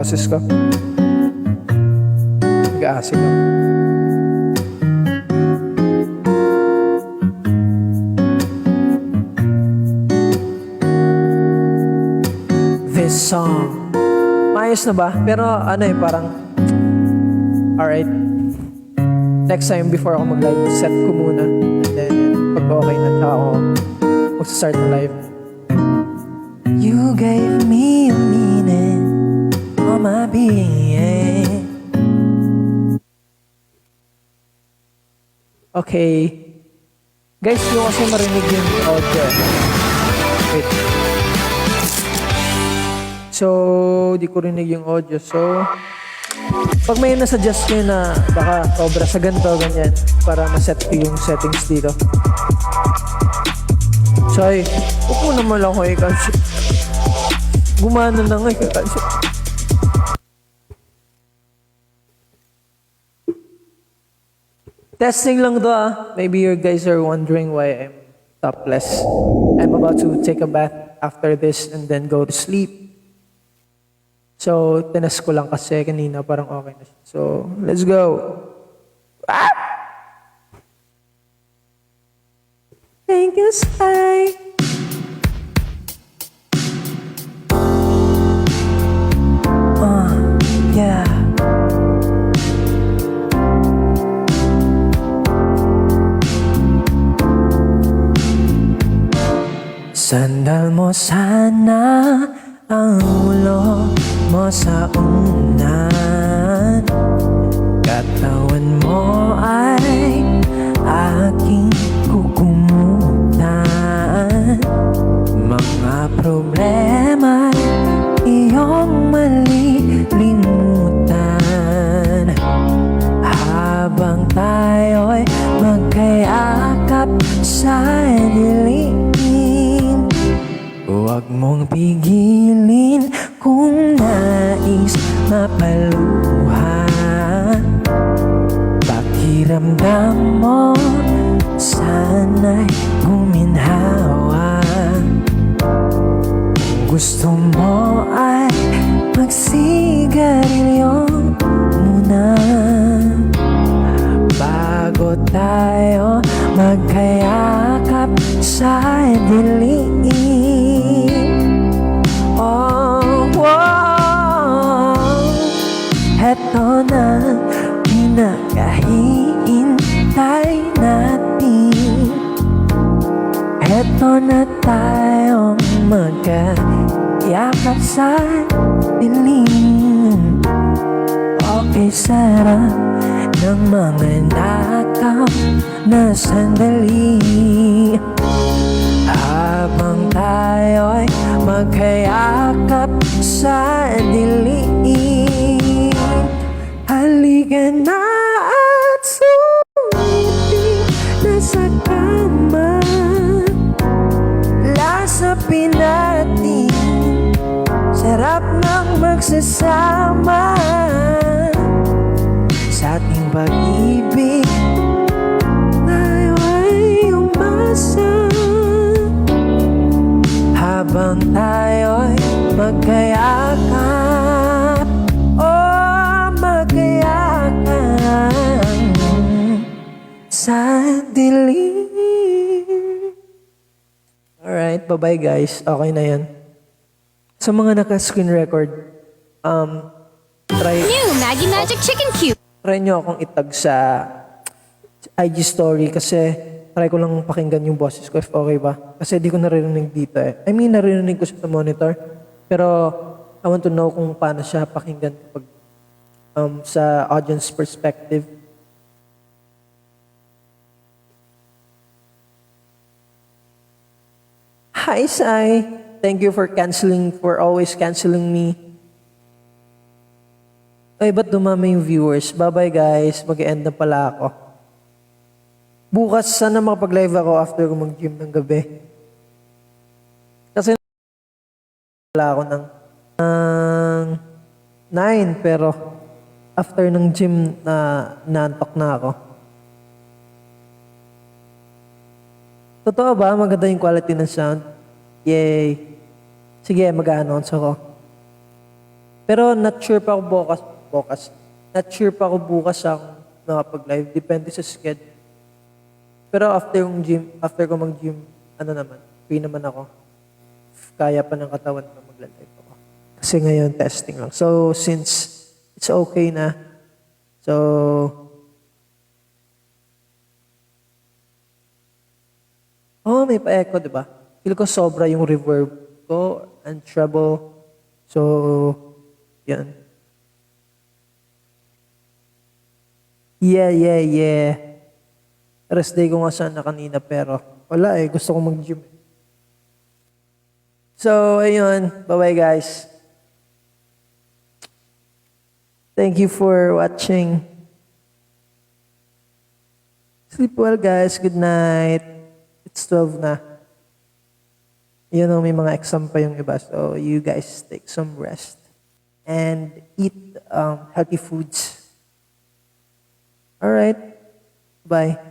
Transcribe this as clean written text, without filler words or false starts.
Boses ko. Nag-aasik ako. This song. Maayos na ba? Pero ano parang alright. Next time before ako mag-live, set ko muna. And then, pag okay na, tsaka ako mag-start na live. You gave me a meaning of my being. Okay. Guys, yung kasi marinig yung audio. Wait. So, di ko rinig yung audio. So, pag may nasuggest nyo na baka sobra sa ganito, ganyan, para ma-set ko yung settings dito. So, ay, huwag mo naman lang ako i-cancel. Gumana na nga i-cancel. Testing lang to Maybe you guys are wondering why I'm topless. I'm about to take a bath after this and then go to sleep. So, tinest ko lang kasi kanina parang okay na siya. So, let's go. Ah! Thank you, Sky. Yeah. Sandal mo sana ang ulo mo sa unan. Katawan mo ay aking kukumutan. Mga problema iyong malilimutan. Habang tayo'y magkayakap sa dilim, huwag mong pigilin kung nais mapaluha. Pakiramdam mo sana'y guminhawa. Kung gusto mo ay magsigarilyo muna bago tayo magkayakap sa dilim. Heto na pinakahihintay natin. Heto na tayong magkayakap sa dilim. Okay, sarap ng mga nakaw na sandali. Habang tayo'y magkayakap sa dilim. Halika na at sumipin na sa kama. Lasapin natin, sarap ng magsasama. Sa ating pag-ibig tayo ay umasa. Habang tayo'y magkayakap, magkayakap sa dilim. Alright, bye-bye guys. Okay na yan. Sa mga naka-screen record, New Maggie Magic Chicken Cube. try nyo akong itag sa IG story kasi try ko lang pakinggan yung boses ko if okay ba. Kasi di ko naririnig dito eh. I mean, naririnig ko siya sa monitor. Pero I want to know kung paano siya pakinggan pag sa audience perspective. Hi, Sai. Thank you for always canceling me. Ay, ba't dumami yung viewers? Bye-bye, guys. Mag-e-end na pala ako. Bukas, sana makapag-live ako after ko mag-gym ng gabi. Kasi wala ako ng 9, pero after ng gym naantok na ako. Totoo ba? Maganda yung quality ng sound? Yay! Sige, mag-a-announce ako. Pero not sure pa ako bukas. Not sure pa ako bukas ang makapag-live. Depende sa schedule. Pero after ko mag-gym, ano naman, free naman ako. Kaya pa ng katawan na magla-live ako. Kasi ngayon, testing lang. So, since it's okay na, may pa-echo, di ba? Feel ko sobra yung reverb ko and treble. So, yan. Yeah. Rest day ko nga sana kanina pero wala gusto ko mag-gym. So, ayun. Bye-bye guys. Thank you for watching. Sleep well guys. Good night. It's 12 na. May mga exam pa yung iba. So, you guys take some rest. And eat healthy foods. Alright. Bye.